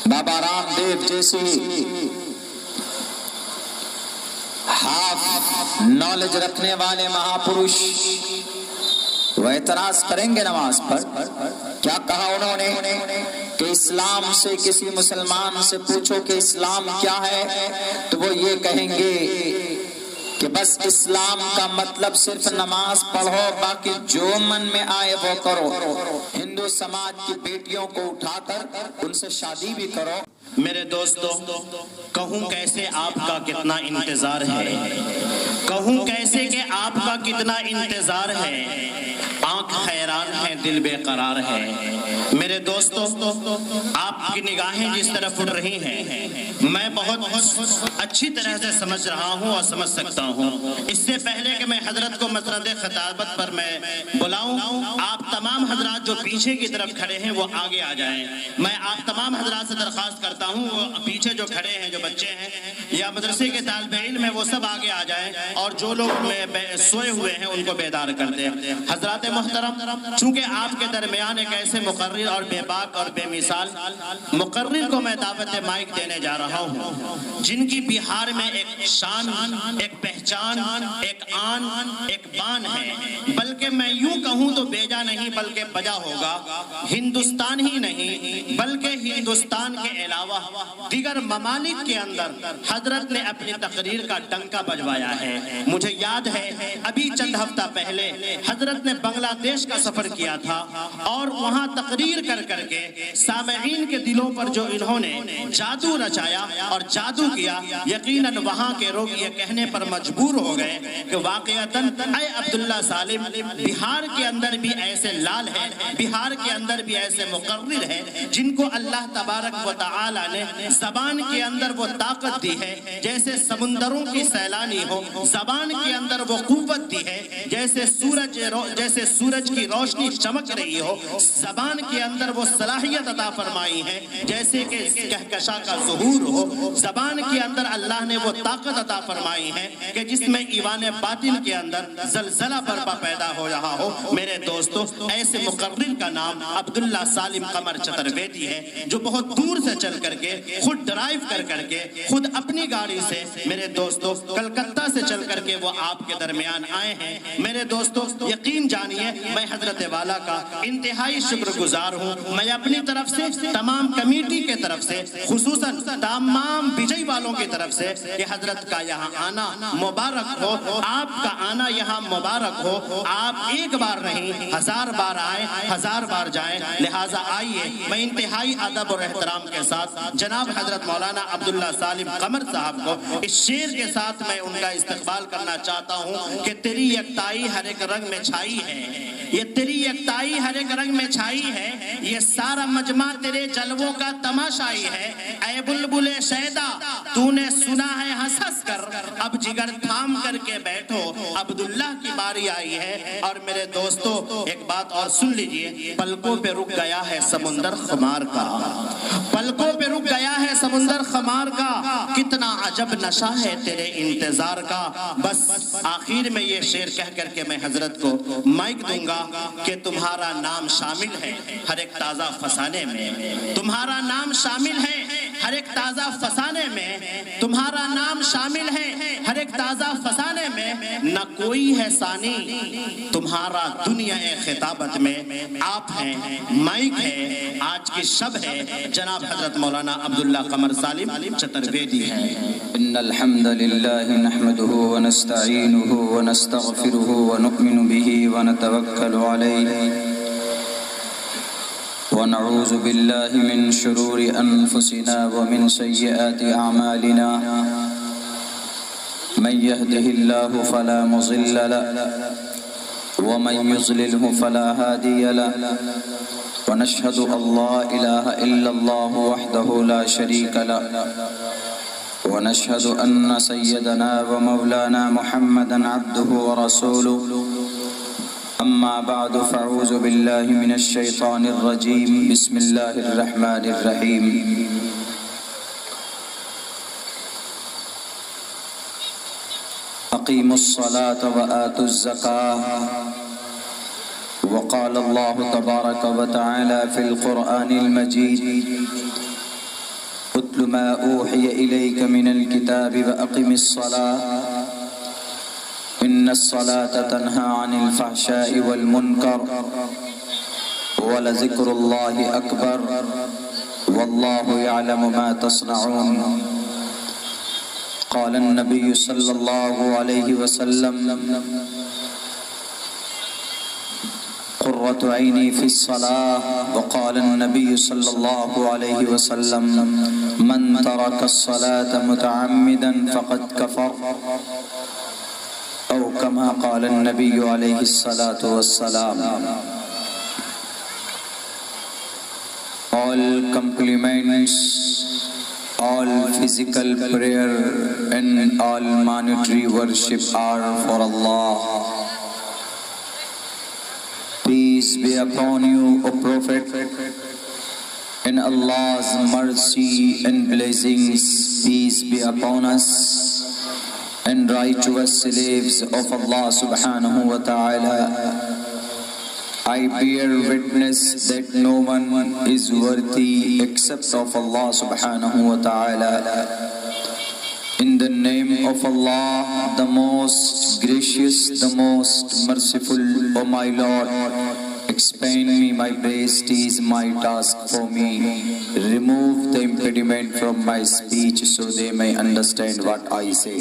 بابا رام دیو جیسی half knowledge رکھنے والے مہاپروش وہ اعتراض کریں گے نماز پر. کیا کہا انہوں نے کہ اسلام سے کسی مسلمان سے پوچھو کہ اسلام کیا ہے تو وہ یہ کہیں گے کہ بس اسلام کا مطلب صرف نماز پڑھو، باقی جو من میں آئے وہ کرو. ہندو سماج کی بیٹیوں کو اٹھا کر ان سے شادی بھی کرو. میرے دوستو، کہوں کیسے آپ کا کتنا انتظار ہے، کہوں کیسے کہ آپ کا کتنا انتظار ہے. آنکھ حیران ہے، دل بے قرار ہے. میرے دوستو، آپ کی نگاہیں جس طرف اٹھ رہی ہیں میں بہت اچھی طرح سے سمجھ رہا ہوں اور سمجھ سکتا ہوں. اس سے پہلے کہ میں حضرت کو مسند خطابت پر میں بلاؤں، آپ تمام حضرات جو پیچھے کی طرف کھڑے ہیں وہ آگے آ جائیں. میں آپ تمام حضرات سے درخواست کرتا ہوں وہ پیچھے جو کھڑے ہیں، جو بچے ہیں یا مدرسے کے طالب علم ہیں، وہ سب آگے آ جائیں اور جو لوگ سوئے ہوئے ہیں ان کو بیدار کر دیں. حضرات محترم، چونکہ آپ کے درمیان ایک ایسے مقرر اور بے باک اور بے مثال مقرر کو میں دعوت مائک دینے جا رہا ہوں، جن کی بہار میں ایک شان، ایک پہچان، ایک آن، ایک بان ہے. بلکہ میں یوں کہوں تو بیجا نہیں بلکہ بجا ہوگا. ہندوستان ہی نہیں بلکہ ہندوستان کے علاوہ دیگر ممالک کے اندر حضرت نے اپنی تقریر کا ڈنکا بجوایا ہے. مجھے یاد ہے ابھی چند ہفتہ پہلے حضرت نے بنگلہ دیش کا سفر کیا تھا اور وہاں تقریر کر کر کے سامعین کے دلوں پر جو انہوں نے جادو رچایا اور جادو کیا، یقیناً وہاں کے لوگ یہ کہنے پر مجبور ہو گئے کہ واقعتاً اے عبداللہ سالم، بہار کے اندر بھی ایسے لال ہیں، بہار کے اندر بھی ایسے مقرر ہیں جن کو اللہ تبارک و تعالی نے زبان کے اندر وہ طاقت دی ہے جیسے سمندروں کی سیلانی ہو. زبان کے اندر وہ قوت دی ہے جیسے سورج کی روشنی چمک رہی ہو. زبان کے اندر وہ صلاحیت عطا فرمائی ہے جیسے کہ کہکشاں کا ظہور ہو. زبان کے اندر اللہ نے وہ طاقت عطا فرمائی ہے کہ جس میں ایوان باطن کے اندر زلزلہ برپا پیدا ہو رہا ہو. میرے دوستو، ایسے مقرر کا نام عبداللہ سالم قمر چترویدی ہے جو بہت دور سے چل کر کے خود ڈرائیو کر کے خود اپنی گاڑی سے میرے دوستو کلکتہ سے چل کر کے وہ آپ کے درمیان آئے ہیں. میرے دوستو، یقین جانیے میں حضرت والا کا انتہائی شکر گزار ہوں. میں اپنی طرف سے، تمام کمیٹی کے طرف سے، خصوصاً تمام بجئی والوں کی طرف سے کہ حضرت کا یہاں آنا مبارک ہو، آپ کا آنا یہاں مبارک ہو. آپ ایک بار نہیں 1000 بار آئے، 1000 بار جائیں. لہٰذا آئیے میں انتہائی ادب اور احترام کے ساتھ جناب حضرت مولانا عبداللہ سالم قمر صاحب کو اس شعر کے ساتھ میں ان کا استقبال کرنا چاہتا ہوں کہ تیری یکتائی ہر ایک رنگ میں چھائی ہے، یہ تیری یکتائی ہر ایک رنگ میں چھائی ہے، یہ سارا مجمع تیرے جلووں کا تماشائی ہے. اے بلبل شیدا تو نے سنا ہے ہنس ہنس کر، اب جگر تھام کر کے بیٹھو، عبداللہ کی باری آئی ہے. اور میرے دوستو ایک بات اور سن لیجئے، پلکوں پہ رک گیا ہے سمندر خمار کا، پلکوں پہ رک گیا ہے سمندر خمار کا، کتنا عجب نشہ ہے تیرے انتظار کا. بس آخر میں یہ شعر کہہ کر کے میں حضرت کو مائک دوں گا کہ تمہارا نام شامل ہے ہر ایک تازہ فسانے میں، تمہارا نام شامل ہے ہر ایک تازہ فسانے میں، تمہارا نام شامل ہے ہر ایک تازہ فسانے میں. نہ کوئی ہے ثانی تمہارا دنیا خطابت میں، آپ ہیں، مائک ہے، آج کی شب ہے جناب حضرت مولانا عبداللہ قمر سالم چترویدی ہے. ان الحمد للہ نحمده ونستعینه ونستغفره ونؤمن به ونتوکل علیہ ونعوذ باللہ من شرور انفسنا ومن سیئات اعمالنا من يهده الله فلا مضل له ومن يضلله فلا هادي له ونشهد ان لا اله الا الله وحده لا شريك له ونشهد ان سيدنا ومولانا محمدا عبده ورسوله. اما بعد فاعوذ بالله من الشيطان الرجيم. بسم الله الرحمن الرحيم. اقیموا الصلاة وآتوا الزکاة وقال الله تبارك وتعالى في القرآن المجيد اتل ما اوحی الیک من الکتاب واقم الصلاة ان الصلاة تنہی عن الفحشاء والمنکر ولذکر اللہ اکبر واللہ یعلم ما تصنعون قال النبی صلی اللہ علیہ وسلم قرۃ عینی فی الصلاة وقال النبی صلی اللہ علیہ وسلم من ترک الصلاة متعمدا فقد کفر او کما قال النبی علیہ الصلاة والسلام. All compliments, all physical prayer and all monetary worship are for Allah. Peace be upon you, O Prophet, and Allah's mercy and blessings peace be upon us and righteous slaves of Allah subhanahu wa ta'ala. I bear witness that no one is worthy except of Allah subhanahu wa ta'ala. In the name of Allah, the most gracious, the most merciful, O my Lord, expand me my breast is my task for me. Remove the impediment from my speech so they may understand what I say.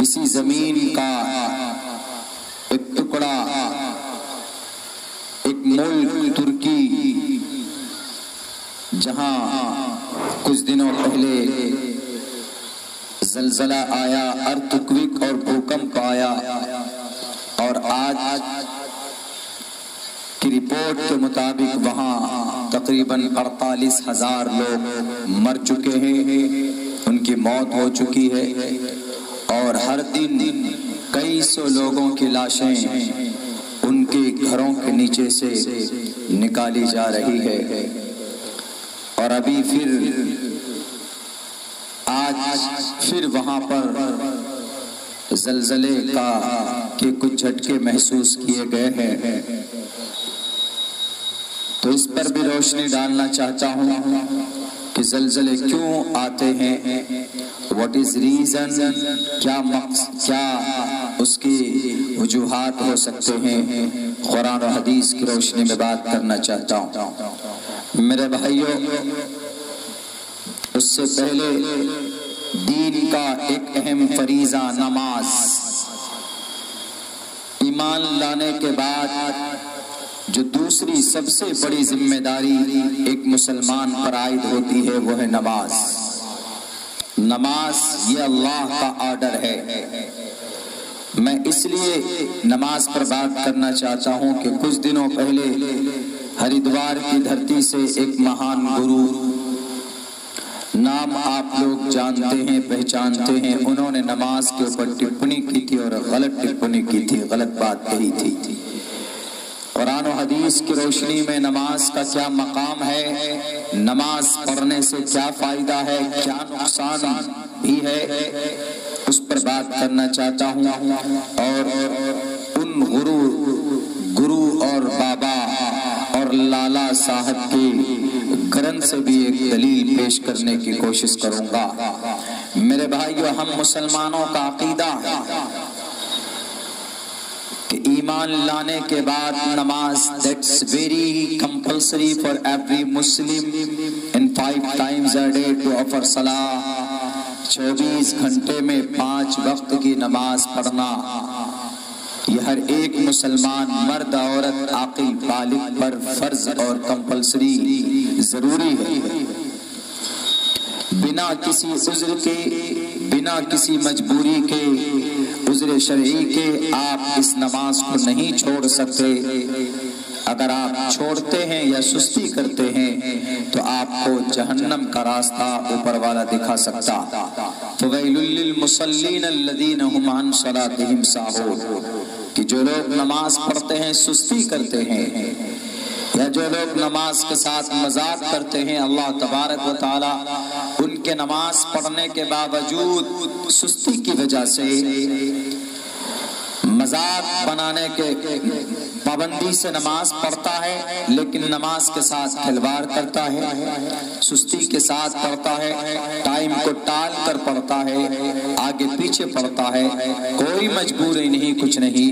اسی زمین کا ایک ٹکڑا، ایک ملک ترکی، جہاں کچھ دنوں پہلے زلزلہ آیا، ارتھکویک اور بھوکمپ آیا، اور آج کی رپورٹ کے مطابق وہاں تقریباً 48,000 لوگ مر چکے ہیں، ان کی موت ہو چکی ہے، اور ہر دن کئی سو لوگوں کی لاشیں ان کے گھروں کے نیچے سے نکالی جا رہی ہے۔ اور ابھی پھر وہاں پر زلزلے کے کچھ جھٹکے محسوس کیے گئے ہیں۔ تو اس پر بھی روشنی ڈالنا چاہتا ہوں کہ زلزلے کیوں آتے ہیں، واٹ از ریزن، کیا اس کی وجوہات ہو سکتے ہیں، قرآن و حدیث کی روشنی میں بات کرنا چاہتا ہوں۔ میرے بھائیوں، اس سے پہلے دین کا ایک اہم فریضہ نماز، ایمان لانے کے بعد جو دوسری سب سے بڑی ذمہ داری ایک مسلمان پر عائد ہوتی ہے وہ ہے نماز۔ نماز یہ اللہ کا آرڈر ہے۔ میں اس لیے نماز پر بات کرنا چاہتا ہوں کہ کچھ دنوں پہلے ہریدوار کی دھرتی سے ایک مہان گرو، نام آپ لوگ جانتے ہیں، پہچانتے ہیں، انہوں نے نماز کے اوپر ٹپنی کی تھی اور غلط ٹپنی کی تھی، غلط بات کہی تھی۔ قرآن و حدیث کی روشنی میں نماز کا کیا مقام ہے، نماز پڑھنے سے کیا فائدہ ہے، کیا نقصان بھی ہے، اس پر بات کرنا چاہتا ہوں، اور ان گرو اور بابا اور لالا صاحب کے گرن سے بھی ایک دلیل پیش کرنے کی کوشش کروں گا۔ میرے بھائیو، ہم مسلمانوں کا عقیدہ ہے کہ ایمان لانے کے بعد نماز that's very compulsory for every Muslim in 5 times a day to offer salah، 24 گھنٹے میں 5 وقت کی نماز پڑھنا یہ ہر ایک مسلمان مرد عورت عاقل بالغ پر فرض اور کمپلسری ضروری ہے۔ بنا کسی عذر کے، بنا کسی مجبوری کے، عذر شرعی کے آپ اس نماز کو نہیں چھوڑ سکتے۔ اگر آپ چھوڑتے ہیں یا سستی کرتے ہیں تو آپ کو جہنم کا راستہ اوپر والا دکھا سکتا۔ فَوَيْلٌ لِّلْمُصَلِّينَ الَّذِينَ هُمْ عَنْ صَلَاتِهِمْ سَاهُونَ، کہ جو لوگ نماز پڑھتے ہیں سستی کرتے ہیں، یا جو لوگ نماز کے ساتھ مذاق کرتے ہیں، اللہ تبارک و تعالی ان کے نماز پڑھنے کے باوجود سستی کی وجہ سے، مذاق بنانے کے پابندی سے نماز پڑھتا ہے لیکن نماز کے ساتھ کھلواڑ کرتا ہے، سستی کے ساتھ پڑھتا ہے، ٹائم کو ٹال کر پڑھتا ہے، آگے پیچھے پڑھتا ہے، کوئی مجبوری نہیں، کچھ نہیں،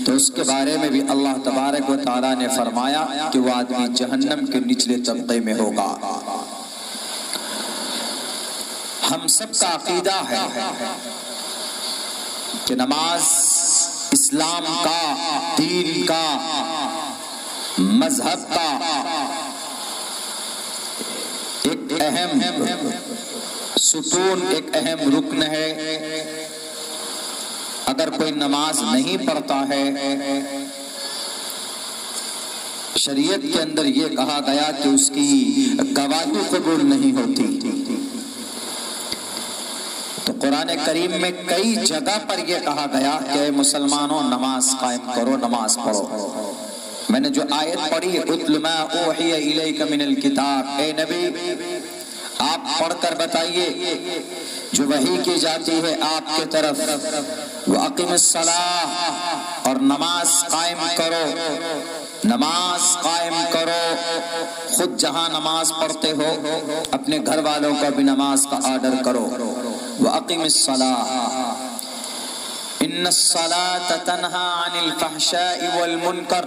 تو اس کے بارے میں بھی اللہ تبارک و تعالیٰ نے فرمایا کہ وہ آدمی جہنم کے نچلے طبقے میں ہوگا۔ ہم سب کا عقیدہ ہے کہ نماز اسلام کا، دین کا، مذہب کا ایک اہم ستون، ایک اہم رکن ہے۔ اگر کوئی نماز نہیں پڑھتا ہے، شریعت کے اندر یہ کہا گیا کہ اس کی گواہی قبول نہیں ہوتی۔ تو قرآن کریم میں کئی جگہ پر یہ کہا گیا کہ اے مسلمانوں نماز قائم کرو، نماز پڑھو۔ میں نے جو آیت پڑھی، اتل ما اوحی الیک من الکتاب، اے نبی آپ پڑھ کر بتائیے جو وحی کی جاتی ہے آپ کے طرف، وَأَقِمِ الصَّلَاةَ، اور نماز قائم کرو، نماز قائم کرو۔ خود جہاں نماز پڑھتے ہو اپنے گھر والوں کو بھی نماز کا آرڈر کرو۔ وَأَقِمِ الصَّلَاةَ إِنَّ ان الصلاۃ تنہا عن الفحشاء والمنکر،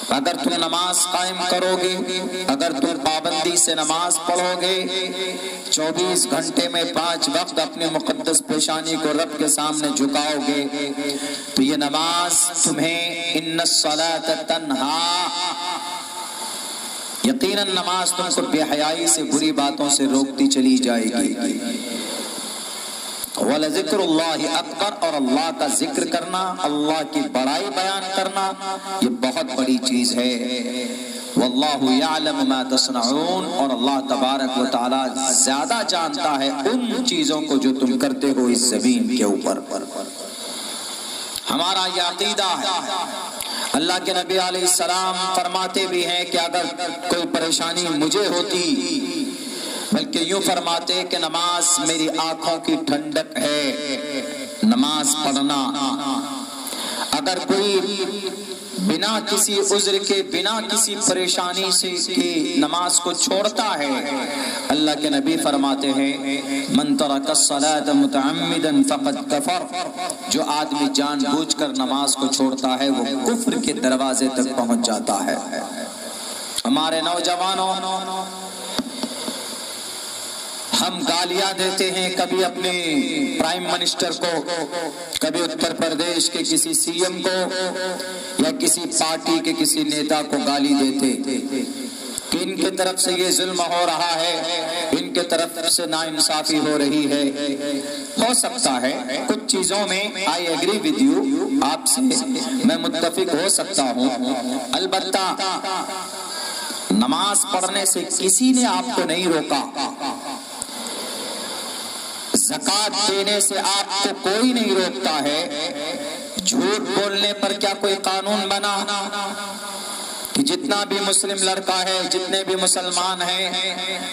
اگر تم نماز قائم کرو گے، اگر تم پابندی سے نماز پڑھو گے، 24 گھنٹے میں 5 وقت اپنے مقدس پیشانی کو رب کے سامنے جھکاؤ گے، تو یہ نماز تمہیں ان الصلاۃ تنہا، یقیناً نماز تم کو بے حیائی سے، بری باتوں سے روکتی چلی جائے گی۔ وَلَذِكْرُ اللَّهِ أَكْبَرُ، اور اللہ کا ذکر کرنا، اللہ کی بڑائی بیان کرنا، یہ بہت بڑی چیز ہے۔ وَاللَّهُ يَعْلَمُ مَا تَصْنَعُونَ، اور اللہ تبارک و تعالی زیادہ جانتا ہے ان چیزوں کو جو تم کرتے ہو اس زمین کے اوپر۔ ہمارا یہ عقیدہ ہے۔ اللہ کے نبی علیہ السلام فرماتے بھی ہیں کہ اگر کوئی پریشانی مجھے ہوتی، بلکہ یوں فرماتے کہ نماز میری آنکھوں کی ٹھنڈک ہے، نماز پڑھنا۔ اگر کوئی بنا کسی عذر کے، بنا کسی پریشانی سے کی نماز کو چھوڑتا ہے، اللہ کے نبی فرماتے ہیں من ترک الصلاۃ متعمدا فقد کفر، جو آدمی جان بوجھ کر نماز کو چھوڑتا ہے وہ کفر کے دروازے تک پہنچ جاتا ہے۔ ہمارے نوجوانوں، ہم گالیاں دیتے ہیں، کبھی اپنے پرائم منسٹر کو، کبھی اتر پردیش کے کسی سی ایم کو، یا کسی پارٹی کے کسی نیتا کو گالی دیتے کہ ان کے طرف سے یہ ظلم ہو رہا ہے، ان کے طرف سے ناانصافی ہو رہی ہے۔ ہو سکتا ہے کچھ چیزوں میں آئی ایگری ود یو، آپ سے میں متفق ہو سکتا ہوں، البتہ نماز پڑھنے سے کسی نے آپ کو نہیں روکا، زکوٰۃ دینے سے آپ کو کوئی نہیں روکتا ہے۔ جھوٹ بولنے پر کیا کوئی قانون بنا کہ جتنا بھی مسلم لڑکا ہے، جتنے بھی مسلمان ہیں،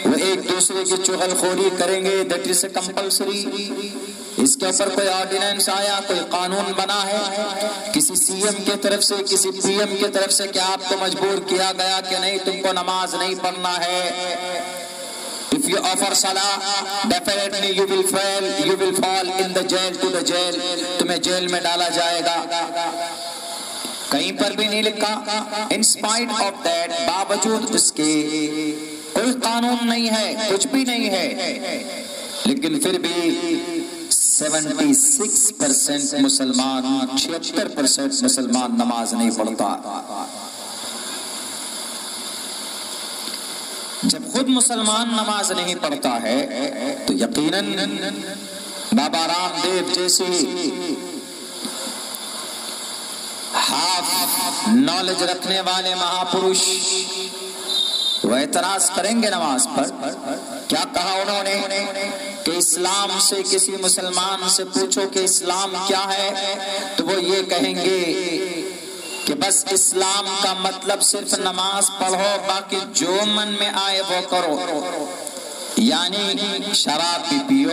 وہ ایک دوسرے کی چغل خوری کریں گے؟ That is compulsory. اس کے اوپر کوئی آرڈیننس آیا، کوئی قانون بنا ہے؟ کسی سی ایم کی طرف سے، کسی پی ایم کی طرف سے کیا آپ کو مجبور کیا گیا کہ نہیں تم کو نماز نہیں پڑھنا ہے؟ If you offer salah, definitely you will fall in the jail to the jail. تمہیں جیل میں ڈالا جائے گا۔ کہیں پر بھی نہیں لکھا۔ In spite of that، باوجود اس کے کوئی قانون نہیں ہے، کچھ بھی نہیں ہے، لیکن پھر بھی 76% مسلمان، 76% مسلمان نماز نہیں پڑھتا۔ جب خود مسلمان نماز نہیں پڑھتا ہے تو یقیناً بابا رام دیو جیسی ہاف نالج رکھنے والے مہاپروش وہ اعتراض کریں گے نماز پر۔ کیا کہا انہوں نے کہ اسلام سے کسی مسلمان سے پوچھو کہ اسلام کیا ہے، تو وہ یہ کہیں گے کہ بس اسلام کا مطلب صرف نماز پڑھو، باقی جو من میں آئے وہ کرو، یعنی شراب بھی پیو،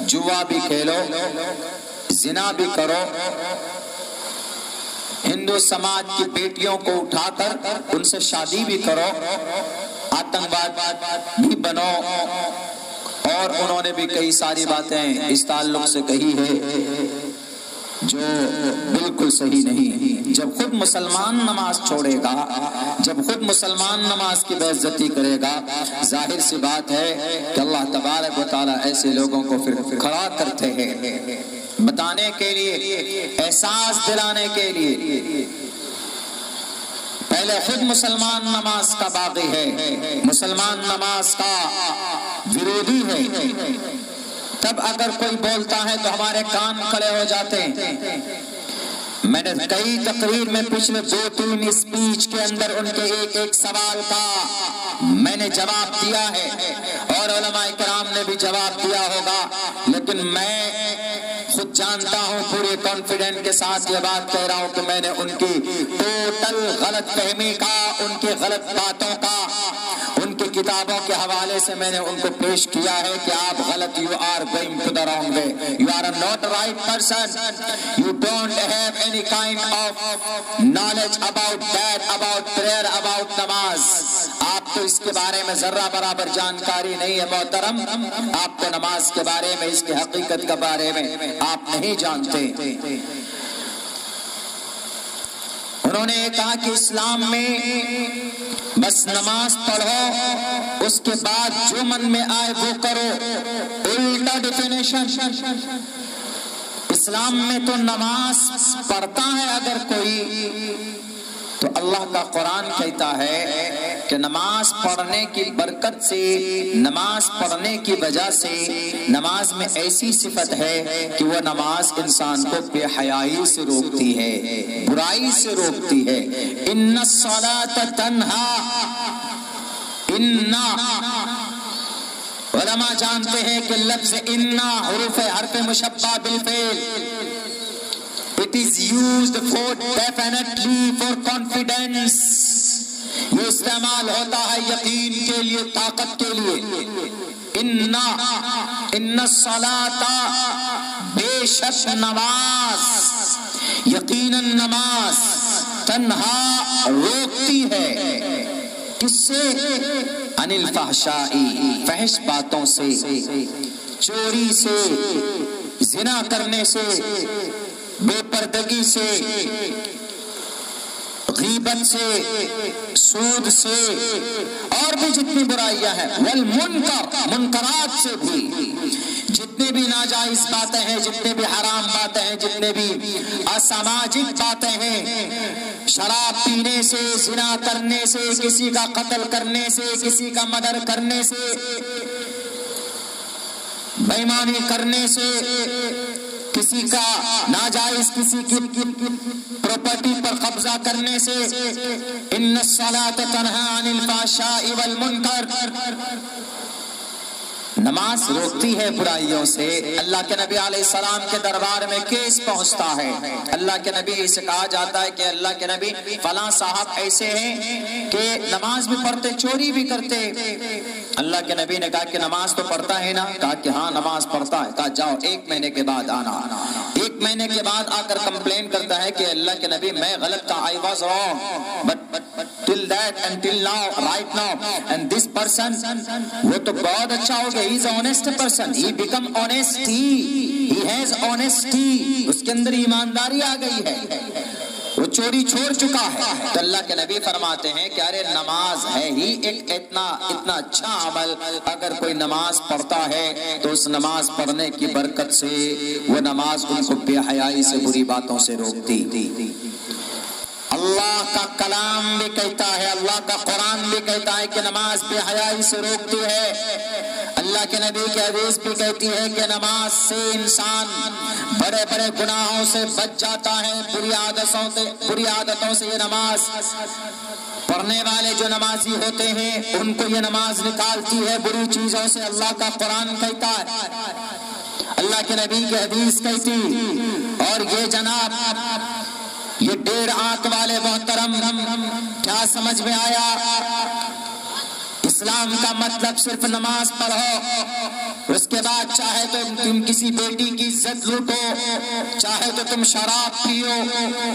جوا بھی کھیلو، زنا بھی کرو، ہندو سماج کی بیٹیوں کو اٹھا کر ان سے شادی بھی کرو، آتنکواد بھی بنو، اور انہوں نے بھی کئی ساری باتیں اس تعلق سے کہی ہے جو بالکل صحیح نہیں۔ جب خود مسلمان نماز چھوڑے گا، جب خود مسلمان نماز کی بے عزتی کرے گا، ظاہر سی بات ہے کہ اللہ تبارک و تعالیٰ ایسے لوگوں کو پھر کھڑا کرتے ہیں بتانے کے لیے، احساس دلانے کے لیے۔ پہلے خود مسلمان نماز کا باغی ہے، مسلمان نماز کا ورودی ہے، تب اگر کوئی بولتا ہے تو ہمارے کان کھڑے ہو جاتے ہیں۔ میں نے کئی تقریر میں پچھلے 2-3 اسپیچ کے اندر ان کے ایک سوال کا میں نے جواب دیا ہے، اور علماء کرام نے بھی جواب دیا ہوگا، لیکن میں خود جانتا ہوں پورے کانفیڈنٹ کے ساتھ یہ بات کہہ رہا ہوں کہ میں نے ان کی ٹوٹل غلط فہمی کا، ان کی غلط باتوں کا، ان کی کتابوں کے حوالے سے میں نے ان کو پیش کیا ہے کہ آپ غلط، you are going to the wrong way, you are not right person, you don't have any kind of knowledge about that, about prayer, about namaz. آپ آپ کو اس کے بارے میں ذرہ برابر جانکاری نہیں ہے محترم، آپ کو نماز کے بارے میں، اس کی حقیقت کے بارے میں آپ نہیں جانتے۔ انہوں نے کہا کہ اسلام میں بس نماز پڑھو، اس کے بعد جو من میں آئے وہ کرو، الٹا ڈیفینیشن۔ اسلام میں تو نماز پڑھتا ہے اگر کوئی، تو اللہ کا قرآن کہتا ہے کہ نماز پڑھنے کی برکت سے، نماز پڑھنے کی وجہ سے نماز میں ایسی صفت ہے کہ وہ نماز انسان کو بے حیائی سے روکتی ہے، برائی سے روکتی ہے۔ ان الصلاۃ تنہا، علماء جانتے ہیں کہ لفظ انا حرف مشبہ بالفعل، it is used for definitely for confidence، یہ استعمال ہوتا ہے یقین کے لیے، طاقت کے لیے۔ ان الصلاۃ، بے شک نماز، یقیناً نماز، تنہا روکتی ہے، کس سے؟ عن الفحشاء، فحش باتوں سے، چوری سے، زنا کرنے سے، بے پردگی سے، غیبت سے، سود سے، اور بھی جتنی برائیاں ہیں، والمنکر، منکرات سے بھی، جتنے بھی ناجائز باتیں ہیں، جتنے بھی حرام باتیں ہیں، جتنے بھی اساماجک باتیں ہیں، شراب پینے سے، زنا کرنے سے، کسی کا قتل کرنے سے، کسی کا مردر کرنے سے، بے ایمانی کرنے سے، کسی کا ناجائز کسی کی پراپرٹی پر قبضہ کرنے سے، ان الصلاۃ تنہا عن الفحشاء والمنکر، نماز روکتی ہے برائیوں سے۔ اللہ کے نبی علیہ السلام کے دربار میں کیس پہنچتا ہے، اللہ کے نبی سے کہا جاتا ہے کہ اللہ کے نبی فلاں صاحب ایسے ہیں کہ نماز بھی پڑھتے، چوری بھی کرتے۔ اللہ کے نبی نے کہا کہ نماز تو پڑھتا ہے نا؟ کہا کہ ہاں نماز پڑھتا ہے۔ کہا جاؤ 1 مہینے کے بعد آنا۔ 1 مہینے کے بعد آ کر کمپلین کرتا ہے کہ اللہ کے نبی میں غلط تھا، I was wrong, but till that and till now, right now, and this person، وہ تو بہت اچھا ہو گیا، he is an honest person, he become honest, he has honesty، اس کے اندر ایمانداری آ گئی ہے، وہ چوری چھوڑ چکا ہے۔ تو اللہ کے نبی فرماتے ہیں کہ ارے نماز ہے ہی ایک اتنا اچھا عمل، اگر کوئی نماز پڑھتا ہے تو اس نماز پڑھنے کی برکت سے وہ نماز ان کو بے حیائی سے، بری باتوں سے روکتی۔ اللہ کا کلام بھی کہتا ہے، اللہ کا قرآن بھی کہتا ہے کہ نماز بے حیائی سے روکتی ہے۔ اللہ کے نبی کی حدیث بھی کہتی ہے کہ نماز سے انسان بڑے بڑے گناہوں سے بچ جاتا ہے، بری عادتوں سے یہ نماز پڑھنے والے جو نمازی ہوتے ہیں ان کو یہ نماز نکالتی ہے بری چیزوں سے۔ اللہ کا قرآن کہتا ہے، اللہ کے نبی کی حدیث کہتی، اور یہ جناب یہ 1.5 آنکھ والے محترم، کیا سمجھ میں آیا؟ اسلام کا مطلب صرف نماز پڑھو، اس کے بعد چاہے تو تم کسی بیٹی کی عزت لوٹو، چاہے تو تم شراب پیو،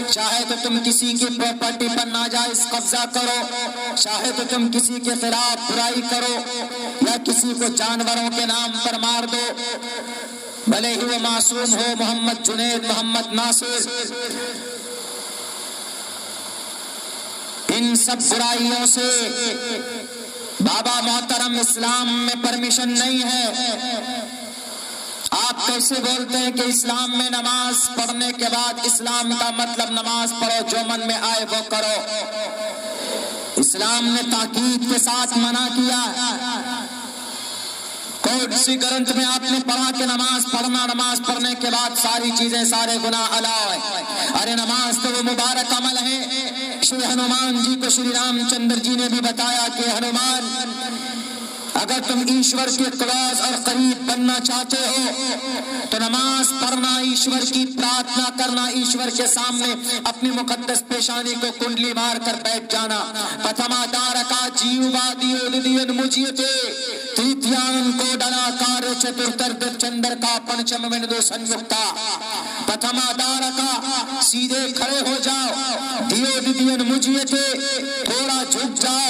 چاہے تو تم کسی کی پراپرٹی پر ناجائز قبضہ کرو، چاہے تو تم کسی کے خلاف برائی کرو، یا کسی کو جانوروں کے نام پر مار دو، بھلے ہی وہ معصوم ہو، محمد جنید، محمد ناصر۔ ان سب برائیوں سے بابا محترم اسلام میں پرمیشن نہیں ہے۔ آپ کیسے بولتے ہیں کہ اسلام میں نماز پڑھنے کے بعد اسلام کا مطلب نماز پڑھو، جو من میں آئے وہ کرو؟ اسلام نے تاکید کے ساتھ منع کیا۔ کوڈ سی گرنتھ میں آپ نے پڑھا کہ نماز پڑھنا، نماز پڑھنے کے بعد ساری چیزیں، سارے گناہ علاوہ ہے۔ ارے نماز تو وہ مبارک عمل ہے، شری ہنومان جی کو شری رام چندر جی نے بھی بتایا کہ ہنومان، اگر تم ایشور کے کلوز اور قریب بننا چاہتے ہو تو نماز پڑھنا، ایشور کی پرارتھنا کرنا، ایشور کے سامنے اپنی مقدس پیشانی کو کنڈلی مار کر بیٹھ جانا۔ پتھما دارکا جیوبادیو لدین مجیتے تریتیان کو ڈلا کار چترتر چندر کا پنچم وندو سنیکتا۔ پتھما دارکا، سیدھے کھڑے ہو جاؤ، دیو لدین مجیتے، تھوڑا جھک جاؤ،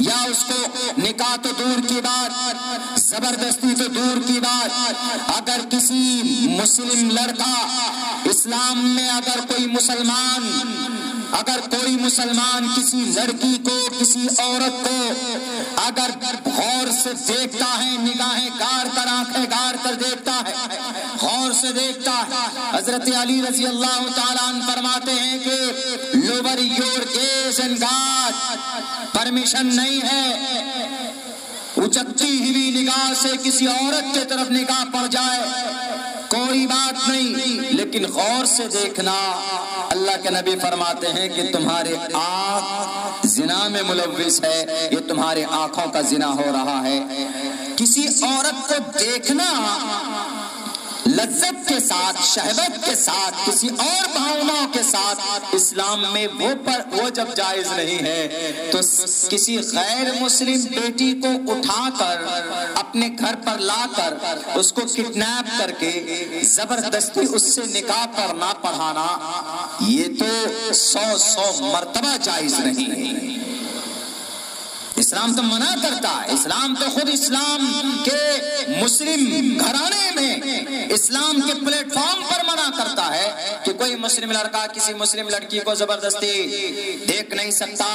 یا اس کو نکاح تو دور کی بات، زبردستی تو دور کی بات، اگر کسی مسلم لڑکا اسلام میں اگر کوئی مسلمان کسی لڑکی کو، کسی عورت کو اگر غور سے دیکھتا ہے، نگاہیں گاڑ کر، آنکھیں گاڑ کر دیکھتا ہے، غور سے دیکھتا ہے، حضرت علی رضی اللہ تعالیٰ عنہ فرماتے ہیں کہ lower your gaze and guard، permission نہیں ہے اچکتی ہوئی نگاہ سے کسی عورت کی طرف نگاہ پڑ جائے، کوئی بات نہیں، لیکن غور سے دیکھنا، اللہ کے نبی فرماتے ہیں کہ تمہارے آنکھ زنا میں ملوث ہے، یہ تمہارے آنکھوں کا زنا ہو رہا ہے۔ کسی عورت کو دیکھنا لذت کے ساتھ، شہوت کے ساتھ، کسی اور بھاؤناؤں کے ساتھ اسلام میں وہ جب جائز نہیں ہے تو کسی غیر مسلم بیٹی کو اٹھا کر اپنے گھر پر لا کر اس کو کڈنیپ کر کے زبردستی اس سے نکاح کرنا، پڑھانا، یہ تو 100 مرتبہ جائز نہیں ہے۔ اسلام تو منع کرتا ہے، اسلام تو خود اسلام کے مسلم گھرانے میں، اسلام کے پلیٹ فارم پر منع کرتا ہے کہ کوئی مسلم لڑکا کسی مسلم لڑکی کو زبردستی دیکھ نہیں سکتا،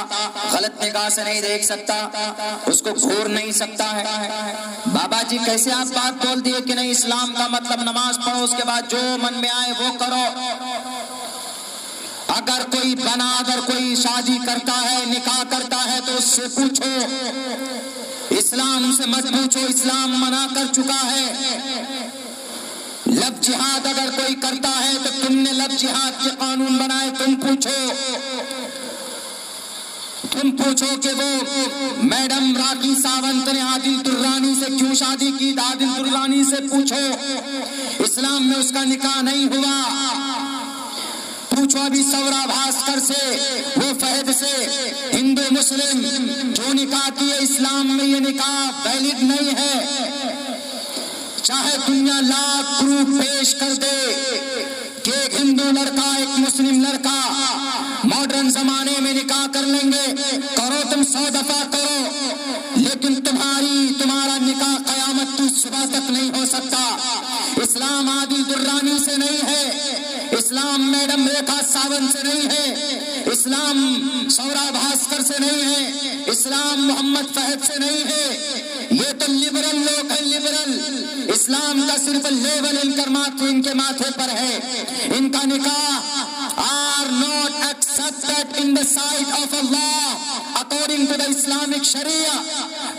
غلط نگاہ سے نہیں دیکھ سکتا، اس کو گھور نہیں سکتا ہے۔ بابا جی کیسے آپ بات بول دیے کہ نہیں، اسلام کا مطلب نماز پڑھو، اس کے بعد جو من میں آئے وہ کرو۔ اگر کوئی شادی کرتا ہے، نکاح کرتا ہے تو اس سے پوچھو، اسلام سے مت پوچھو، اسلام منع کر چکا ہے۔ لو جہاد اگر کوئی کرتا ہے تو تم نے لو جہاد کے قانون بنائے، تم پوچھو کہ وہ میڈم راکی ساونت نے عادل درانی سے کیوں شادی کی، عادل درانی سے پوچھو، اسلام میں اس کا نکاح نہیں ہوا۔ پوچھو ابھی سورا بھاسکر سے، وہ فہد سے، ہندو مسلم جو نکاح کیے، اسلام میں یہ نکاح ویلڈ نہیں ہے۔ چاہے دنیا لاکھ پروف پیش کر دے کہ ایک ہندو لڑکا ایک مسلم لڑکا ماڈرن زمانے میں نکاح کر لیں گے، کرو تم 100 دفعہ کرو، لیکن تمہارا نکاح قیامت کی صبح تک نہیں ہو سکتا۔ اسلام عادل درانی سے نہیں ہے، اسلام میڈم ریکھا ساونت سے نہیں ہے، اسلام سورا بھاسکر سے نہیں ہے، اسلام محمد فہد سے نہیں ہے، یہ تو لبرل لوگ ہیں، لبرل۔ اسلام کا صرف لیبل ان کے ماتھے پر ہے، ان کا نکاح are not accepted in the sight of Allah according to the Islamic Sharia۔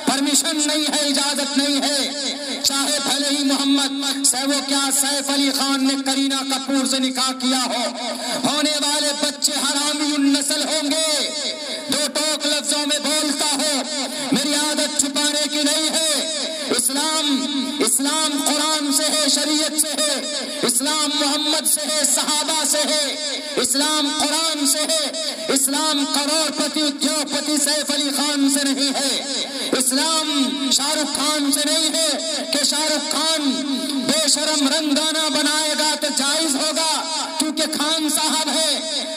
Permission نہیں ہے، اجازت نہیں ہے، چاہے بھلے ہی محمد وہ کیا سیف علی خان نے کرینہ کپور سے نکاح کیا ہو، ہونے والے بچے حرامی النسل ہوں گے۔ دو ٹوک لفظوں میں بولتا ہو، میری عادت چھپانے کی نہیں ہے۔ اسلام قرآن سے ہے، شریعت سے ہے، اسلام محمد سے ہے، صحابہ سے ہے، اسلام قرآن سے ہے، اسلام کروڑ پتی ادیوگ پتی سیف علی خان سے نہیں ہے، اسلام شاہ رخ خان سے نہیں ہے کہ شاہ رخ خان بے شرم رنگانہ بنائے گا تو جائز ہوگا کیونکہ خان صاحب ہے،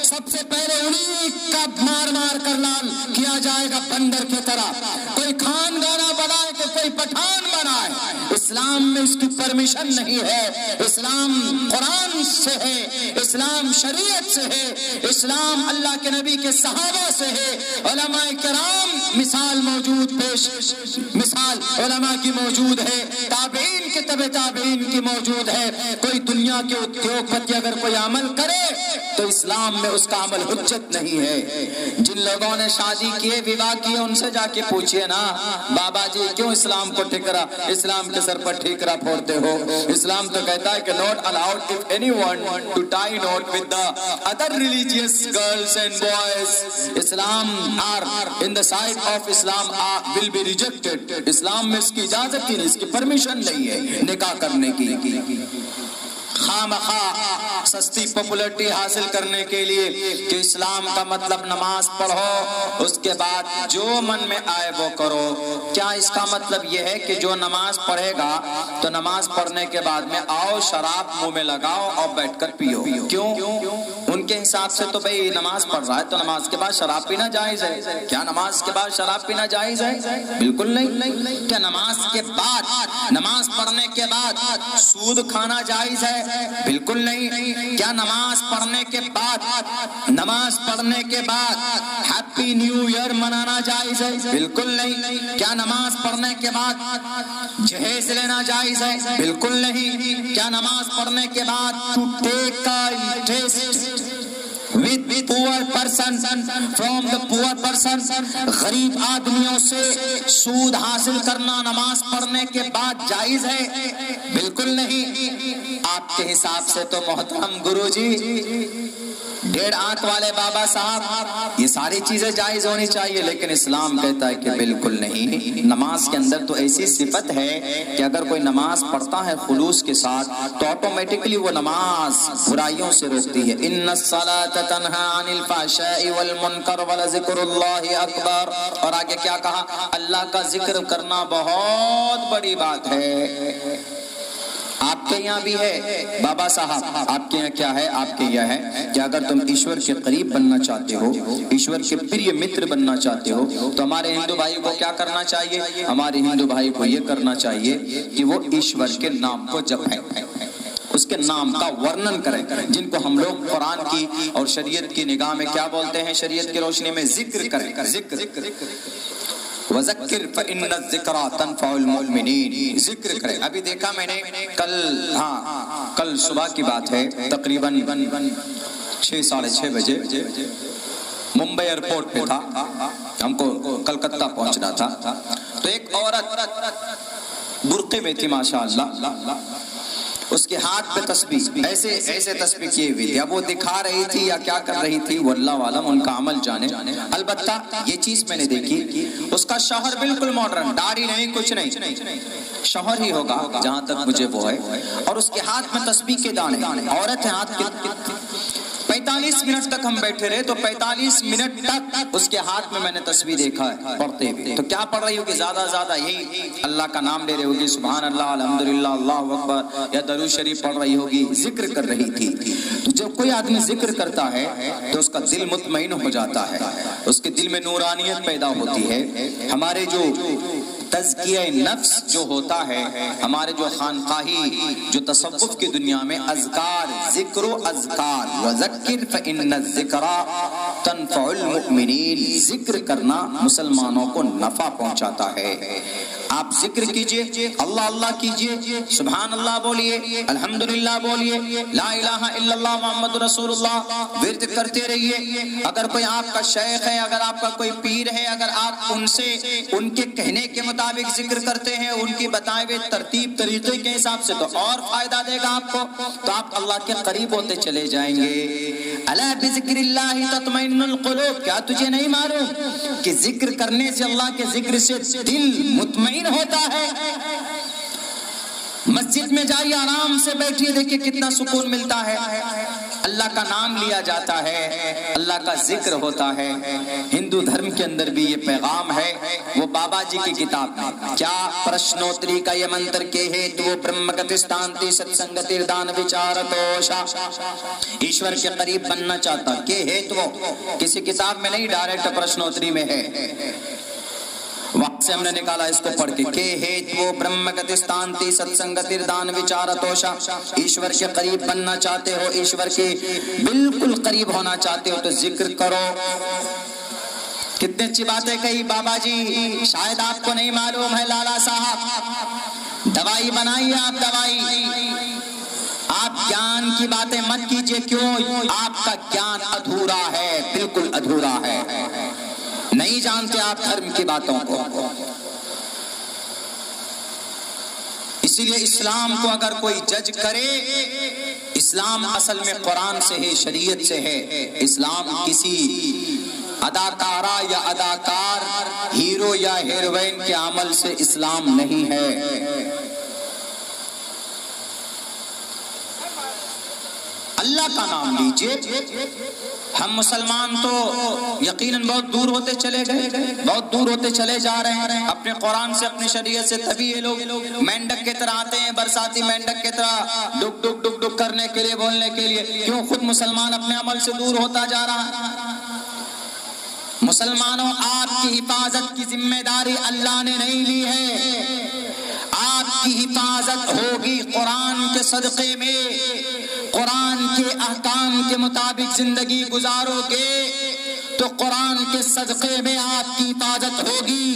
سب سے پہلے انہی کا مار کر لال کیا جائے گا بندر کی طرح۔ کوئی خان گانا بنائے کہ کوئی پٹھان بنائے، اسلام میں اس کی پرمیشن نہیں ہے۔ اسلام قرآن سے ہے، اسلام شریعت سے ہے، اسلام اللہ کے نبی کے صحابہ سے ہے، علماء کرام مثال علماء کی موجود ہے، تابعین کے تبع تابعین کی موجود ہے۔ کوئی دنیا کے ادیوگ پتی اگر کوئی عمل کرے تو اسلام میں اس کا عمل حجت نہیں ہے۔ جن لوگوں نے شادی کیے، وواہ کیے، ان سے جا کے پوچھئے نا، بابا جی کیوں اسلام کو ٹھکرا، اسلام کے سر پر ٹھیکرا پھوڑتے ہو؟ اسلام تو کہتا ہے کہ not allowed if anyone to tie knot with the other religious girls and boys۔ Islam are in the sight of Islam will be rejected۔ اسلام میں اس کی اجازت ہی نہیں، اس کی پرمیشن نہیں ہے نکاح کرنے کی۔ خامخواہ سستی پاپولرٹی حاصل کرنے کے لیے کہ اسلام کا مطلب نماز پڑھو، اس کے بعد جو من میں آئے وہ کرو۔ کیا اس کا مطلب یہ ہے کہ جو نماز پڑھے گا تو نماز پڑھنے کے بعد میں آؤ شراب منہ میں لگاؤ اور بیٹھ کر پیو؟ کیوں؟ ان کے حساب سے تو بھئی نماز پڑھ رہا ہے تو نماز کے بعد شراب پینا جائز ہے. کیا نماز کے بعد شراب پینا جائز ہے؟ بالکل نہیں. کیا نماز کے بعد، نماز پڑھنے کے بعد سود کھانا جائز ہے؟ بالکل نہیں. کیا نماز پڑھنے کے بعد، نماز پڑھنے کے بعد ہیپی نیو ایئر منانا جائز ہے؟ بالکل نہیں. کیا نماز پڑھنے کے بعد جہیز لینا جائز ہے؟ بالکل نہیں. کیا نماز پڑھنے کے بعد to take interest with poor person from the poor person، غریب آدمیوں سے سود حاصل کرنا نماز پڑھنے کے بعد جائز ہے؟ بالکل نہیں. آپ کے حساب سے تو محترم گرو جی، 1.5 آنکھ والے بابا صاحب، یہ ساری چیزیں جائز ہونی چاہیے، لیکن اسلام کہتا ہے کہ بالکل نہیں. نماز کے اندر تو ایسی صفت ہے کہ اگر کوئی نماز پڑھتا ہے خلوص کے ساتھ تو آٹومیٹکلی وہ نماز برائیوں سے روکتی ہے. ان الصلاۃ تنہی عن الفحشاء والمنکر ولذکر اللہ اکبر. اور آگے کیا کہا؟ اللہ کا ذکر کرنا بہت بڑی بات ہے. آپ کے یہاں بھی ہے بابا صاحب، آپ کے یہاں کیا ہے؟ آپ کے یہاں ہے کہ اگر تم ایشور کے قریب بننا چاہتے ہو، ایشور کے پریہ متر بننا چاہتے ہو، تو ہمارے ہندو بھائی کو کیا کرنا چاہیے؟ ہمارے ہندو بھائی کو یہ کرنا چاہیے کہ وہ ایشور کے نام کو جپیں، اس کے نام کا ورنن کریں، جن کو ہم لوگ قرآن کی اور شریعت کی نگاہ میں کیا بولتے ہیں؟ شریعت کی روشنی میں ذکر کریں. ذکر وذکر فإن الذکرى تنفع المؤمنین. ذکر کرے. ابھی دیکھا میں نے کل صبح کی بات ہے، تقریباً 6 ساڑھے 6 بجے ممبئی ایئرپورٹ پہ تھا، ہم کو کلکتہ پہنچنا تھا، تو ایک عورت برقعے میں تھی ماشاءاللہ، اس کے ہاتھ پہ تسبیح ایسے تسبیح کیے ہوئی تھی. اب وہ دکھا رہی تھی یا کیا کر رہی تھی وہ اللہ عالم، ان کا عمل جانے. البتہ یہ چیز میں نے دیکھی، اس کا شوہر بالکل ماڈرن، داڑھی نہیں، کچھ نہیں، شوہر ہی ہوگا جہاں تک مجھے وہ ہے، اور اس کے ہاتھ میں تسبیح کے دانے. عورت ہے ہاتھ کے 45 منٹ تک ہم بیٹھے رہے، تو 45 منٹ تک اس کے ہاتھ میں نے تسبیح دیکھا ہے پڑھتے ہوئے. تو کیا پڑھ رہی ہوگی؟ زیادہ زیادہ یہی اللہ کا نام لے رہی ہوگی، سبحان اللہ، الحمدللہ، اللہ اکبر، یا درود شریف پڑھ رہی ہوگی، ذکر کر رہی تھی. تو جب کوئی آدمی ذکر کرتا ہے تو اس کا دل مطمئن ہو جاتا ہے، اس کے دل میں نورانیت پیدا ہوتی ہے. ہمارے جو تزکیہ نفس جو ہوتا ہے، ہمارے جو خانقاہی جو تصوف کی دنیا میں اذکار، ذکر و اذکار، وذکر فإن الذکرى تنفع المؤمنین، ذکر کرنا مسلمانوں کو نفع پہنچاتا ہے. آپ ذکر کیجئے، اللہ اللہ کیجئے، سبحان اللہ بولیے، الحمدللہ بولیے، لا الہ الا اللہ محمد رسول اللہ، ورد کرتے رہیے. اگر کوئی آپ کا شیخ ہے، اگر آپ کا کوئی پیر ہے، اگر آپ ان سے ان کے کہنے کے مطابق ذکر کرتے ہیں، ان کی بتائے ہوئے ترتیب طریقے کے حساب سے، تو اور فائدہ دے گا آپ کو، تو آپ اللہ کے قریب ہوتے چلے جائیں گے. الا بذکر اللہ تطمئن القلوب. کیا تجھے نہیں معلوم کہ ذکر کرنے سے، اللہ کے ذکر سے دل مطمئن ہوتا ہے؟ مسجد میں جائیے، آرام سے بیٹھیے، دیکھیے کتنا سکون ملتا ہے. اللہ کا نام لیا جاتا ہے، اللہ کا ذکر ہوتا ہے. ہندو دھرم کے اندر بھی یہ پیغام ہے. وہ بابا جی کی کتاب میں کیا پرشنوتری کا یہ منتر کے ہے تو وہ برہمگتستانتی ستسنگتیردان وچارتوشا، ایشور کے قریب بننا چاہتا کہ ہے تو وہ کسی کتاب میں نہیں، ڈائریکٹ پرشنوتری میں ہے. وقت سے ہم نے نکالا اس کو پڑھ کے وہ برہمگتستانتی ستسنگتیردان وچارتوشا. ایشور کے قریب بننا چاہتے ہو، ایشور کے بالکل قریب ہونا چاہتے ہو تو ذکر کرو. کتنے اچھی باتیں کہی بابا جی. شاید آپ کو نہیں معلوم ہے لالا صاحب، دوائی بنائیے آپ، دوائی. آپ گیان کی باتیں مت کیجئے. کیوں؟ آپ کا گیان ادھورا ہے، بالکل ادھورا ہے، نہیں جانتے آپ دھرم کی باتوں کو. اسی لیے اسلام کو اگر کوئی جج کرے، اسلام اصل میں قرآن سے ہے، شریعت سے ہے. اسلام کسی اداکارہ یا اداکار، ہیرو یا ہیروئن کے عمل سے اسلام نہیں ہے. اللہ کا نام لیجئے، ہم مسلمان تو یقیناً بہت دور ہوتے چلے گئے، بہت دور ہوتے چلے جا رہے ہیں اپنے قرآن سے، اپنی شریعت سے. تبھی یہ لوگ مینڈک کی طرح آتے ہیں، برساتی مینڈک کی طرح ڈک ڈک ڈک ڈک کرنے کے لیے، بولنے کے لیے. کیوں؟ خود مسلمان اپنے عمل سے دور ہوتا جا رہا ہے. مسلمانوں، آپ کی حفاظت کی ذمہ داری اللہ نے نہیں لی ہے. آپ کی حفاظت ہوگی قرآن کے صدقے میں. قرآن کے احکام کے مطابق زندگی گزارو گے تو قرآن کے صدقے میں آپ کی حفاظت ہوگی.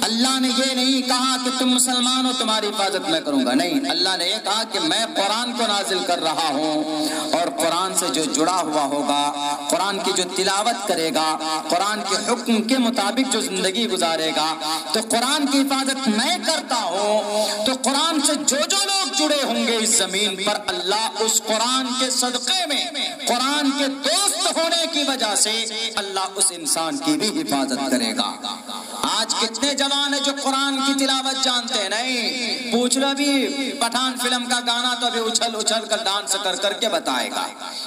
اللہ نے یہ نہیں کہا کہ تم مسلمان ہو تمہاری حفاظت میں کروں گا، نہیں. اللہ نے یہ کہا کہ میں قرآن کو نازل کر رہا ہوں، اور قرآن سے جو جڑا ہوا ہوگا، قرآن کی جو تلاوت کرے گا، قرآن کے حکم کے مطابق جو زندگی گزارے گا، تو قرآن کی حفاظت میں کرتا ہوں. تو قرآن سے جو لوگ جڑے ہوں گے اس زمین پر، اللہ اس قرآن کے صدقے میں، قرآن کے دوست ہونے کی وجہ سے اللہ اس انسان کی بھی حفاظت کرے گا. آج کتنے جوان ہیں جو قرآن کی تلاوت جانتے ہیں؟ نہیں. پوچھ لو بھی پٹھان فلم کا گانا تو ابھی اچھل اچھل کر ڈانس کر کے بتائے گا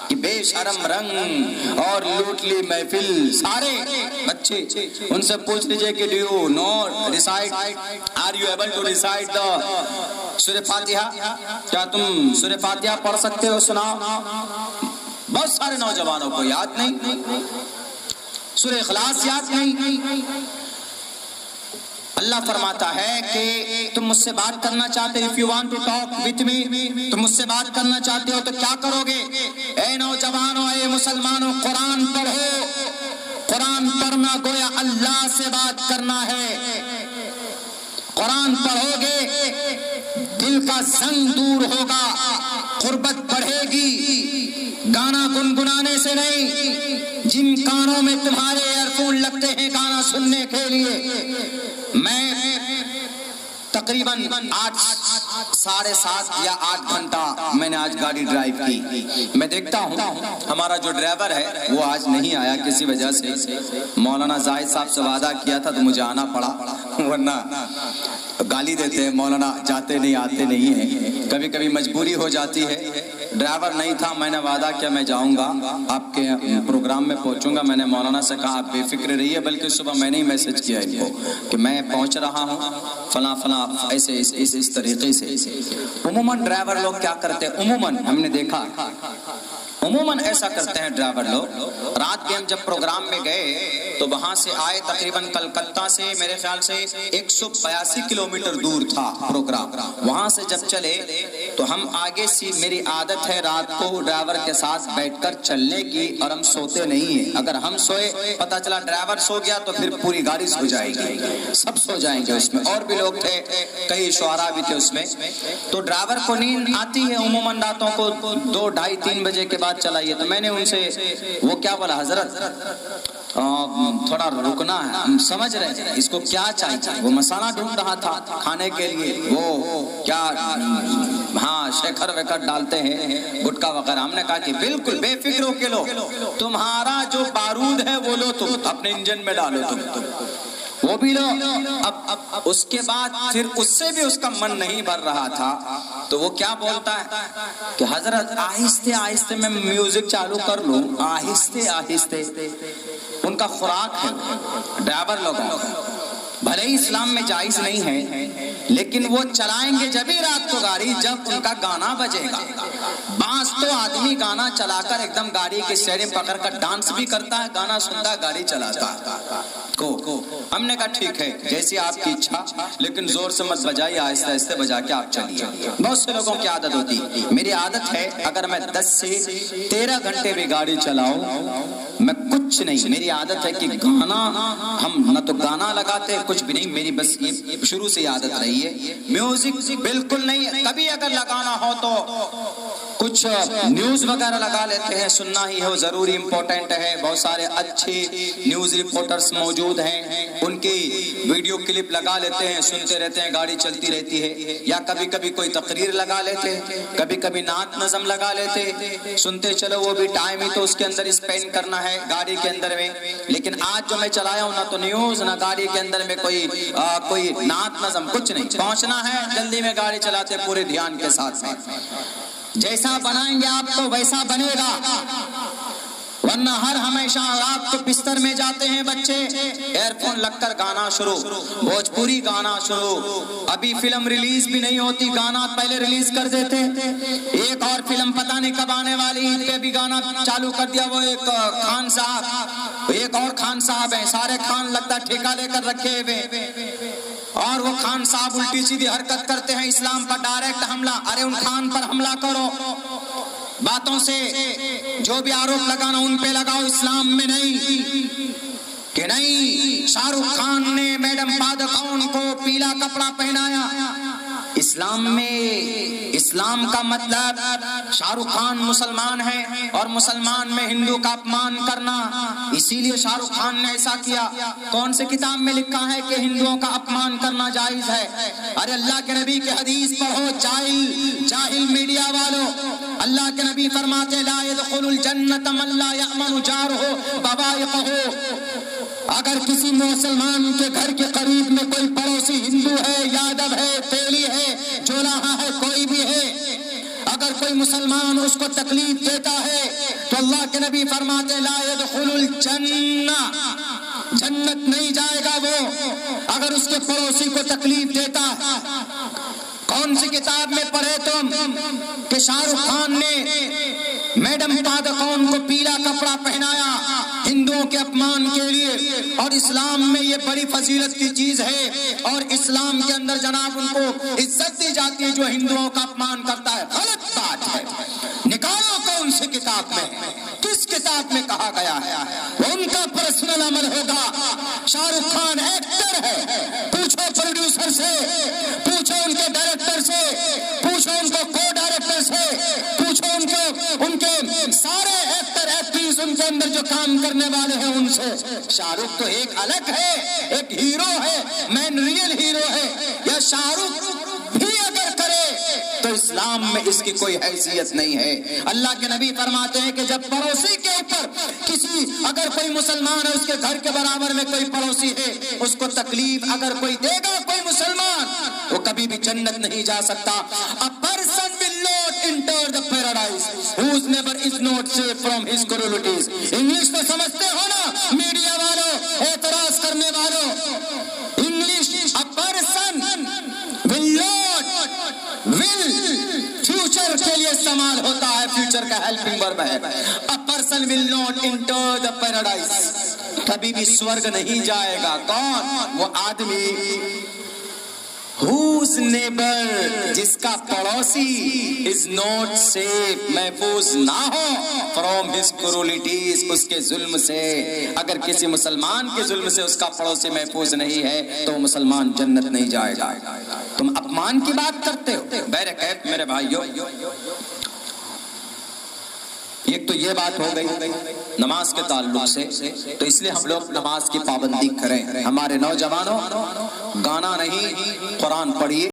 کہ بے شرم رنگ اور لوٹ لی محفل. سارے بچے ان سے پوچھ لیجئے کہ do you know recite, are you able to recite the Surah Fatiha? کیا تم سورہ فاتحہ پڑھ سکتے ہو؟ سناؤ. بہت سارے نوجوانوں کو یاد نہیں. سورہ اخلاص یاد نہیں. اللہ فرماتا ہے کہ تم مجھ سے بات کرنا چاہتے ہو، if you want to talk with me، تم مجھ سے بات کرنا چاہتے ہو تو کیا کرو گے؟ اے نوجوانوں، اے مسلمانوں، قرآن پڑھو. قرآن پڑھنا گویا اللہ سے بات کرنا ہے. قرآن پڑھو گے دل کا زنگ دور ہوگا، قربت بڑھے گی. گانا گنگنانے سے نہیں. جن کانوں میں تمہارے ایئر فون لگتے ہیں گانا سننے کے لیے، میں تقریباً 7:30 یا 8 گھنٹہ میں نے آج گاڑی ڈرائیو کی. میں دیکھتا ہوں ہمارا جو ڈرائیور ہے وہ آج نہیں آیا کسی وجہ سے. مولانا زاہد صاحب سے وعدہ کیا تھا تو مجھے آنا پڑا، ورنہ گالی دیتے ہیں مولانا جاتے نہیں آتے نہیں ہیں. کبھی کبھی مجبوری ہو جاتی ہے. ڈرائیور نہیں تھا، میں نے وعدہ کیا میں جاؤں گا، آپ کے پروگرام میں پہنچوں گا. میں نے مولانا سے کہا آپ بے فکر رہیے، بلکہ صبح میں نے ہی میسج کیا ان کو کہ میں پہنچ رہا ہوں فلاں فلاں ایسے اس طریقے سے. عموماً ڈرائیور لوگ کیا کرتے ہیں، عموماً ہم نے دیکھا عموماً ایسا کرتے ہیں ڈرائیور لوگ. رات کے ہم جب پروگرام میں گئے تو وہاں سے آئے، تقریباً کلکتہ سے میرے خیال سے 182 کلومیٹر دور تھا پروگرام. وہاں سے جب چلے تو ہم آگے سی، میری عادت ہے رات کو ڈرائیور کے ساتھ بیٹھ کر چلنے کی، اور ہم سوتے نہیں ہیں. اگر ہم سوئے پتا چلا ڈرائیور سو گیا تو پھر پوری گاڑی سو جائے گی، سب سو جائیں گے اس میں. اور بھی لوگ تھے، کئی شعراء بھی تھے اس میں. تو ڈرائیور کو نیند آتی ہے عموماً راتوں کو 2, 2:30, 3 بجے کے بعد چلائیے. تو میں نے ان سے وہ کیا بولا، حضرت تھوڑا رکنا ہے، ہم سمجھ رہے ہیں اس کو کیا چاہیے. وہ مسالہ ڈھونڈ رہا تھا کھانے کے لیے، وہ کیا ہاں شیکر ویکر ڈالتے ہیں، گٹکا وغیرہ. ہم نے کہا کہ بالکل بے فکر ہو کے لو، تمہارا جو بارود ہے وہ لو، تم اپنے انجن میں ڈالو، تم وہ بھی لو. اب اس کے بعد پھر اس سے بھی اس کا من نہیں بھر رہا تھا تو وہ کیا بولتا ہے کہ حضرت آہستہ آہستہ میں میوزک چالو کر لوں، آہستہ آہستہ. ان کا خوراک ہے ڈرائیور لوگوں کا. بھلے ہی اسلام میں جائز نہیں ہے، لیکن وہ چلائیں گے جب ہی رات کو گاڑی جب ان کا گانا بجے گا. بعض تو آدمی گانا چلا کر ایک دم گاڑی کے اسٹیئرنگ پکڑ کر ڈانس بھی کرتا ہے، گانا سنتا ہے، گاڑی چلاتا کو. ہم نے کہا ٹھیک ہے جیسی آپ کی اچھا، لیکن زور سے مت بجائیے، آہستہ آہستہ بجا کے آپ چلیے. بہت سے لوگوں کی عادت ہوتی، میری عادت ہے اگر میں 10 سے 13 گھنٹے بھی گاڑی چلاؤں میں کچھ نہیں. میری عادت ہے کہ گانا ہم نہ تو گانا لگاتے کچھ بھی نہیں. میری بس یہ شروع سے عادت رہی ہے. میوزک بالکل نہیں. کبھی اگر لگانا ہو تو کچھ نیوز وغیرہ لگا لیتے ہیں، سننا ہی ہے، ضروری امپورٹنٹ ہے. بہت سارے اچھے نیوز رپورٹرز موجود ہیں، ان کی ویڈیو کلپ لگا لیتے ہیں، سنتے رہتے ہیں، گاڑی چلتی رہتی ہے. یا کبھی کبھی کوئی تقریر لگا لیتے، کبھی کبھی نعت نظم لگا لیتے، سنتے چلو. وہ بھی ٹائم ہی تو اس کے اندر اسپینڈ کرنا ہے گاڑی کے اندر میں. لیکن آج جو میں چلایا ہوں نہ تو نیوز نہ گاڑی کے اندر میں کوئی نعت نظم، کچھ نہیں. پہنچنا ہے جلدی میں گاڑی چلاتے پورے دھیان کے ساتھ میں. جیسا بنائیں گے آپ کو ویسا بنے گا، ورنہ ورنہ ہر ہمیشہ رات کو بستر میں جاتے ہیں بچے، ایئر فون لگ کر گانا شروع، بھوجپوری گانا شروع، ابھی فلم ریلیز بھی نہیں ہوتی گانا پہلے ریلیز کر دیتے، ایک اور فلم پتہ نہیں کب آنے والی، عید پہ بھی گانا چالو کر دیا، وہ ایک خان صاحب، ایک اور خان صاحب ہیں، سارے خان لگتا ٹھیکہ لے کر رکھے ہوئے، اور وہ خان صاحب الٹی سیدھی حرکت کرتے ہیں، اسلام پر ڈائریکٹ حملہ، ارے ان خان پر حملہ کرو، باتوں سے جو بھی آروپ لگانا ان پہ لگاؤ، اسلام میں نہیں کہ نہیں شاہ رخ خان نے میڈم پادکون کو پیلا کپڑا پہنایا، اسلام میں اسلام کا مطلب شاہ رخ خان مسلمان ہے اور مسلمان میں ہندو کا اپمان کرنا، اسی لیے شاہ رخ خان نے ایسا کیا۔ کون سے کتاب میں لکھا ہے کہ ہندوؤں کا اپمان کرنا جائز ہے؟ ارے اللہ کے نبی کی حدیث پڑھو جاہل میڈیا والوں، اللہ کے نبی فرماتے لا يدخل الجنت من لا یأمن جارہ بوائقہ، اگر کسی مسلمان کے گھر کے قریب میں کوئی پڑوسی ہندو ہے، یادو ہے، تیلی ہے، جولاہا ہے، کوئی بھی ہے، اگر کوئی مسلمان اس کو تکلیف دیتا ہے تو اللہ کے نبی فرماتے لا يدخل الجنہ، جنت نہیں جائے گا وہ اگر اس کے پڑوسی کو تکلیف دیتا ہے۔ کون سی کتاب میں پڑھے تم کہ شاہ رخ خان نے میڈم پادکون کو پیلا کپڑا پہنایا ہندوؤں کے اپمان کے لیے، اور اسلام میں یہ بڑی فضیلت کی چیز ہے، اور اسلام کے اندر جناب ان کو عزت دی جاتی ہے جو ہندوؤں کا اپمان کرتا ہے، غلط بات ہے، نکالو کون سی کتاب میں، کس کتاب میں کہا گیا ہے؟ ان کا پرسنل عمل ہوگا، شاہ رخ خان ایکٹر ہے، پوچھو پروڈیوسر سے، پوچھو ان کے ڈائریکٹر سے، پوچھو ان کو کو ڈائریکٹر سے، پوچھو ان کے سارے ایکٹر ایکٹریس ان کے اندر جو کام کرنے والے ہیں ان سے۔ شاہ رخ تو ایک الگ ہے، ایک ہیرو ہے، مین ریئل ہیرو ہے، یا شاہ رخ بھی اگر کرے تو اسلام میں اس کی کوئی حیثیت نہیں ہے۔ اللہ کے نبی فرماتے ہیں کہ جب پڑوسی کے اوپر کسی اگر کوئی مسلمان ہے، اس کے گھر کے برابر میں کوئی پڑوسی ہے، اس کو تکلیف اگر کوئی دے گا کوئی مسلمان، وہ کبھی بھی جنت نہیں جا سکتا۔ A person will not enter the paradise whose neighbor is not safe from his cruelties۔ English تو سمجھتے ہو نا میڈیا والوں، اعتراض کرنے والوں، English a person will not will future کے لیے استعمال ہوتا ہے، فیوچر کا ہیلپنگ ورب ہے۔ A person will not enter the paradise، کبھی بھی سورگ نہیں جائے گا۔ کون؟ وہ آدمی whose neighbor، جس کا پڑوسی is not safe، محفوظ نہ ہو from his cruelties، اس کے ظلم سے۔ اگر کسی مسلمان کے ظلم سے اس کا پڑوسی محفوظ نہیں ہے تو وہ مسلمان جنت نہیں جائے گا۔ تم اپمان کی بات کرتے ہو، بہرکیف میرے بھائیو، ایک تو یہ بات ہو گئی نماز کے تعلق سے، تو اس لیے ہم لوگ نماز کی پابندی کریں۔ ہمارے نوجوانوں گانا نہیں، قرآن پڑھیے۔